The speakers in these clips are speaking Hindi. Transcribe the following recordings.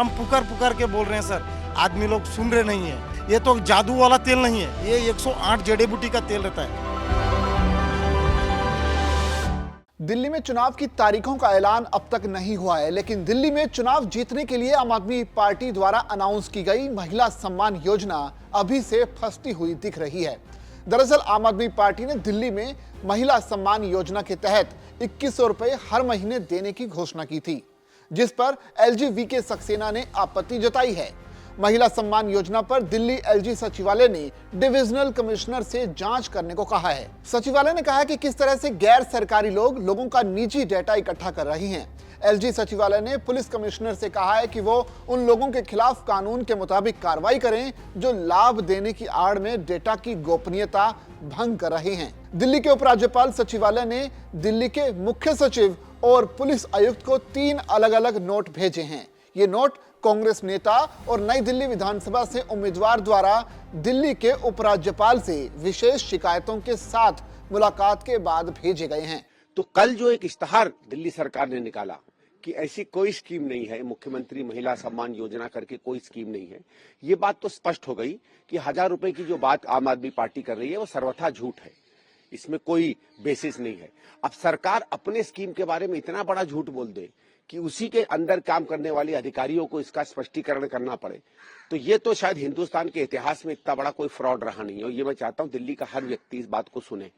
हम पुकार पुकार के बोल रहे हैं सर, आदमी लोग सुन रहे नहीं है। ये तो जादू वाला तेल नहीं है, ये 108 जड़ी बूटी का तेल रहता है। दिल्ली में चुनाव की तारीखों का ऐलान अब तक नहीं हुआ है, लेकिन दिल्ली में चुनाव जीतने के लिए आम आदमी पार्टी द्वारा अनाउंस की गई महिला सम्मान योजना अभी से फंसती हुई दिख रही है। दरअसल आम आदमी पार्टी ने दिल्ली में महिला सम्मान योजना के तहत 2100 रुपए हर महीने देने की घोषणा की थी, जिस पर एलजी वीके सक्सेना ने आपत्ति जताई है। महिला सम्मान योजना पर दिल्ली एलजी सचिवालय ने डिविजनल कमिश्नर से जांच करने को कहा है। सचिवालय ने कहा है कि किस तरह से गैर सरकारी लोग लोगों का निजी डेटा इकट्ठा कर रही हैं। एलजी सचिवालय ने पुलिस कमिश्नर से कहा है कि वो उन लोगों के खिलाफ कानून के मुताबिक कार्रवाई करें जो लाभ देने की आड़ में डेटा की गोपनीयता भंग कर रहे हैं। दिल्ली के उपराज्यपाल सचिवालय ने दिल्ली के मुख्य सचिव और पुलिस आयुक्त को 3 अलग-अलग नोट भेजे हैं। ये नोट कांग्रेस नेता और नई दिल्ली विधानसभा से उम्मीदवार द्वारा दिल्ली के उपराज्यपाल से विशेष शिकायतों के साथ मुलाकात के बाद भेजे गए हैं। तो कल जो एक इश्तहार दिल्ली सरकार ने निकाला कि ऐसी कोई स्कीम नहीं है, मुख्यमंत्री महिला सम्मान योजना करके कोई स्कीम नहीं है, ये बात तो स्पष्ट हो गई कि 1000 रुपए की जो बात आम आदमी पार्टी कर रही है वो सर्वथा झूठ है, इसमें कोई बेसिस नहीं है। अब सरकार अपने स्कीम के बारे में इतना बड़ा झूठ बोल दे कि उसी के अंदर काम करने वाले अधिकारियों को इसका स्पष्टीकरण करना पड़े, तो ये तो शायद हिंदुस्तान के इतिहास में इतना बड़ा कोई फ्रॉड रहा नहीं है। ये मैं चाहता हूं दिल्ली का हर व्यक्ति इस बात को सुने।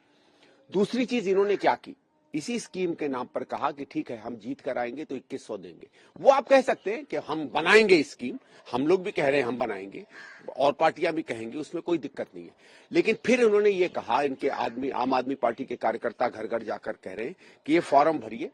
दूसरी चीज इन्होंने क्या की, इसी स्कीम के नाम पर कहा कि ठीक है हम जीत कर आएंगे तो 2100 देंगे। वो आप कह सकते हैं कि हम बनाएंगे स्कीम, हम लोग भी कह रहे हैं हम बनाएंगे और पार्टियां भी कहेंगे, उसमें कोई दिक्कत नहीं है। लेकिन फिर उन्होंने ये कहा, इनके आम आदमी पार्टी के कार्यकर्ता घर घर जाकर कह रहे हैं कि ये फॉर्म भरिए,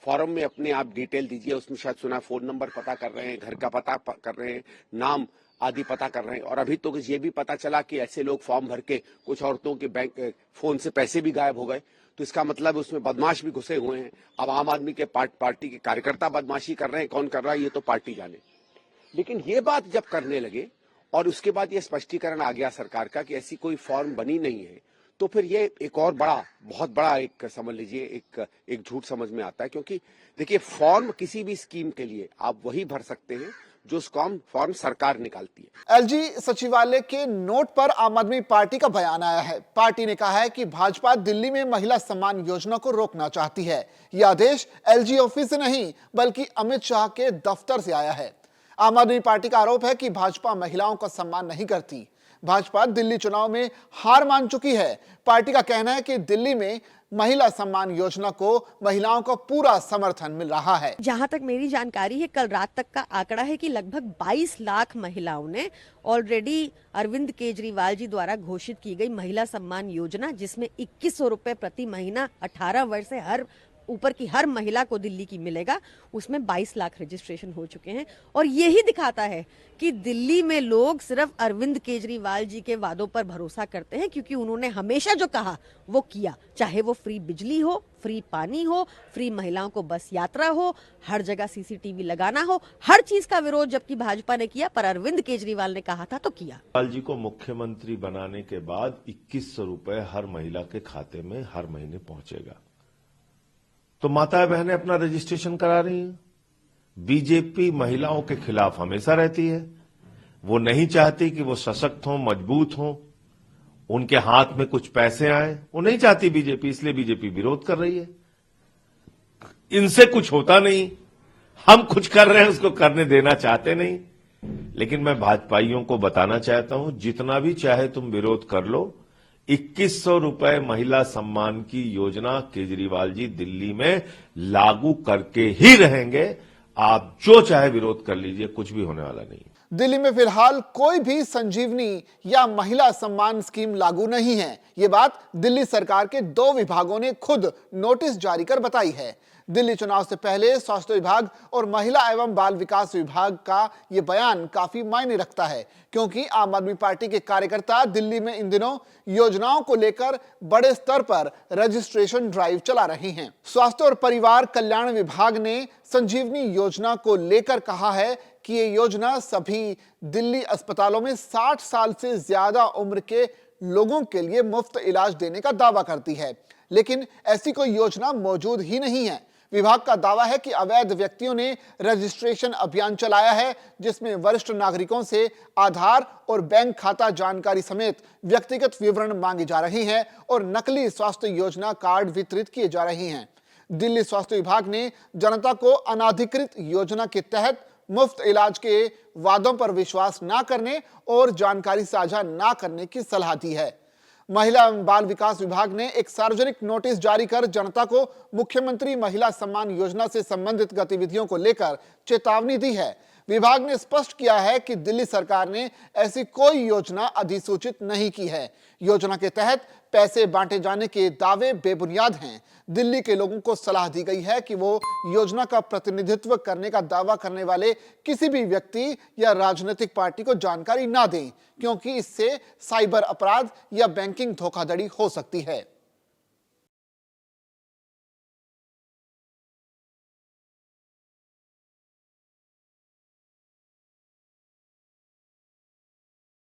फॉर्म में अपने आप डिटेल दीजिए, उसमें शायद सुना फोन नंबर पता कर रहे हैं, घर का पता कर रहे हैं, नाम आदि पता कर रहे हैं। और अभी तो ये भी पता चला कि ऐसे लोग फॉर्म भर के कुछ औरतों के बैंक फोन से पैसे भी गायब हो गए, तो इसका मतलब उसमें बदमाश भी घुसे हुए हैं। अब आम आदमी के पार्टी के कार्यकर्ता बदमाशी कर रहे हैं, कौन कर रहा है ये तो पार्टी जाने। लेकिन ये बात जब करने लगे और उसके बाद ये स्पष्टीकरण आ गया सरकार का कि ऐसी कोई फॉर्म बनी नहीं है, तो फिर ये एक और बहुत बड़ा एक समझ लीजिए एक झूठ समझ में आता है। क्योंकि देखिए फॉर्म किसी भी स्कीम के लिए आप वही भर सकते हैं जो फॉर्म सरकार निकालती है। एलजी सचिवालय के नोट पर आम आदमी पार्टी का बयान आया है। पार्टी ने कहा है कि भाजपा दिल्ली में महिला सम्मान योजना को रोकना चाहती है। यह आदेश एलजी ऑफिस से नहीं बल्कि अमित शाह के दफ्तर से आया है। आम आदमी पार्टी का आरोप है कि भाजपा महिलाओं का सम्मान नहीं करती। भाजपा दिल्ली चुनाव में हार मान चुकी है। पार्टी का कहना है कि दिल्ली में महिला सम्मान योजना को महिलाओं का पूरा समर्थन मिल रहा है। जहां तक मेरी जानकारी है, कल रात तक का आंकड़ा है कि लगभग 22 लाख महिलाओं ने ऑलरेडी अरविंद केजरीवाल जी द्वारा घोषित की गई महिला सम्मान योजना, जिसमें 2100 रुपए प्रति महीना 18 वर्ष से ऊपर की हर महिला को दिल्ली की मिलेगा, उसमें 22 लाख रजिस्ट्रेशन हो चुके हैं। और यही दिखाता है कि दिल्ली में लोग सिर्फ अरविंद केजरीवाल जी के वादों पर भरोसा करते हैं, क्योंकि उन्होंने हमेशा जो कहा वो किया, चाहे वो फ्री बिजली हो, फ्री पानी हो, फ्री महिलाओं को बस यात्रा हो, हर जगह सीसीटीवी लगाना हो, हर चीज का विरोध जबकि भाजपा ने किया, पर अरविंद केजरीवाल ने कहा था तो किया। केजरीवाल जी को मुख्यमंत्री बनाने के बाद 2100 रुपए हर महिला के खाते में हर महीने पहुंचेगा। तो माताएं बहनें अपना रजिस्ट्रेशन करा रही हैं। बीजेपी महिलाओं के खिलाफ हमेशा रहती है। वो नहीं चाहती कि वो सशक्त हों, मजबूत हों, उनके हाथ में कुछ पैसे आए, वो नहीं चाहती बीजेपी, इसलिए बीजेपी विरोध कर रही है। इनसे कुछ होता नहीं, हम कुछ कर रहे हैं उसको करने देना चाहते नहीं। लेकिन मैं भाजपाइयों को बताना चाहता हूं, जितना भी चाहे तुम विरोध कर लो, 2100 रुपए महिला सम्मान की योजना केजरीवाल जी दिल्ली में लागू करके ही रहेंगे। आप जो चाहे विरोध कर लीजिए, कुछ भी होने वाला नहीं। दिल्ली में फिलहाल कोई भी संजीवनी या महिला सम्मान स्कीम लागू नहीं है। ये बात दिल्ली सरकार के 2 विभागों ने खुद नोटिस जारी कर बताई है। दिल्ली चुनाव से पहले स्वास्थ्य विभाग और महिला एवं बाल विकास विभाग का यह बयान काफी मायने रखता है, क्योंकि आम आदमी पार्टी के कार्यकर्ता दिल्ली में इन दिनों योजनाओं को लेकर बड़े स्तर पर रजिस्ट्रेशन ड्राइव चला रहे हैं। स्वास्थ्य और परिवार कल्याण विभाग ने संजीवनी योजना को लेकर कहा है कि ये योजना सभी दिल्ली अस्पतालों में 60 साल से ज्यादा उम्र के लोगों के लिए मुफ्त इलाज देने का दावा करती है, लेकिन ऐसी कोई योजना मौजूद ही नहीं है। विभाग का दावा है कि अवैध व्यक्तियों ने रजिस्ट्रेशन अभियान चलाया है, जिसमें वरिष्ठ नागरिकों से आधार और बैंक खाता जानकारी समेत व्यक्तिगत विवरण मांगे जा रहे हैं और नकली स्वास्थ्य योजना कार्ड वितरित किए जा रहे हैं। दिल्ली स्वास्थ्य विभाग ने जनता को अनाधिकृत योजना के तहत मुफ्त इलाज के वादों पर विश्वास न करने और जानकारी साझा न करने की सलाह दी है। महिला एवं बाल विकास विभाग ने एक सार्वजनिक नोटिस जारी कर जनता को मुख्यमंत्री महिला सम्मान योजना से संबंधित गतिविधियों को लेकर चेतावनी दी है। विभाग ने स्पष्ट किया है कि दिल्ली सरकार ने ऐसी कोई योजना अधिसूचित नहीं की है। योजना के तहत पैसे बांटे जाने के दावे बेबुनियाद हैं। दिल्ली के लोगों को सलाह दी गई है कि वो योजना का प्रतिनिधित्व करने का दावा करने वाले किसी भी व्यक्ति या राजनीतिक पार्टी को जानकारी ना दें, क्योंकि इससे साइबर अपराध या बैंकिंग धोखाधड़ी हो सकती है।